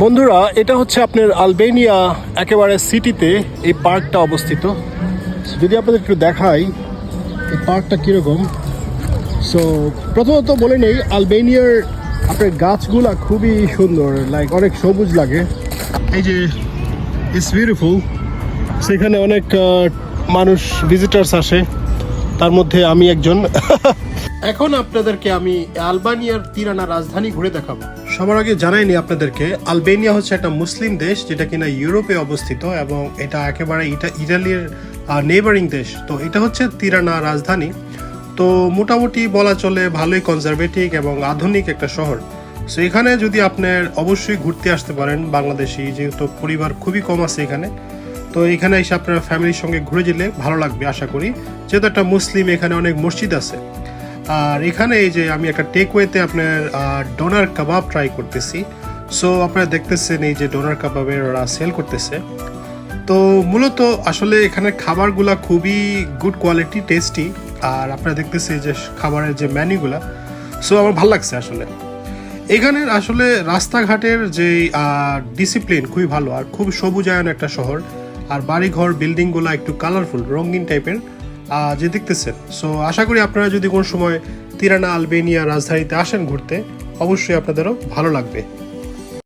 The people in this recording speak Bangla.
বন্ধুরা, এটা হচ্ছে আপনার আলবেনিয়া একেবারে সিটিতে এই পার্কটা অবস্থিত। যদি আপনাদের একটু দেখাই এই পার্কটা কীরকম। সো প্রথমত বলে নেই, আলবেনিয়ার আপনার গাছগুলা খুবই সুন্দর, লাইক অনেক সবুজ লাগে। এই যে ইটস বিউটিফুল। সেখানে অনেক মানুষ ভিজিটার্স আসে, তার মধ্যে আমি একজন। এখন আপনাদেরকে আমি আলবেনিয়ার তিরানা রাজধানী ঘুরে দেখাবো। সবার আগে জানাইনি আপনাদেরকে, আলবেনিয়া হচ্ছে একটা মুসলিম দেশ যেটা কিনা ইউরোপে অবস্থিত এবং এটা একেবারে ইটালির নেইবারিং দেশ। তো এটা হচ্ছে তিরানা রাজধানী। তো মোটামুটি বলা চলে ভালোই কনজারভেটিভ এবং আধুনিক একটা শহর। সো এখানে যদি আপনার অবশ্যই ঘুরতে আসতে পারেন, বাংলাদেশি যেহেতু পরিবার খুবই কম আছে এখানে, তো এখানে এসে আপনারা ফ্যামিলির সঙ্গে ঘুরে গেলে ভালো লাগবে আশা করি। যেহেতু একটা মুসলিম, এখানে অনেক মসজিদ আছে। আর এখানে এই যে আমি একটা টেকওয়েতে আপনার ডোনার কাবাব ট্রাই করতেছি। সো আপনারা দেখতেছেন এই যে ডোনার কাবাবের ওরা সেল করতেছে। তো মূলত আসলে এখানে খাবারগুলা খুবই গুড কোয়ালিটি, টেস্টি। আর আপনারা দেখতেছে যে খাবারের যে মেনুগুলা, সো আমার ভালো লাগছে আসলে। এখানের আসলে রাস্তাঘাটের যে ডিসিপ্লিন খুবই ভালো, আর খুব সবুজায়ন একটা শহর। আর বাড়িঘর বিল্ডিংগুলো একটু কালারফুল, রঙিন টাইপের যে দেখতেছেন। সো আশা করি আপনারা যদি কোনো সময় তিরানা আলবেনিয়া রাজধানীতে আসেন ঘুরতে, অবশ্যই আপনাদেরও ভালো লাগবে।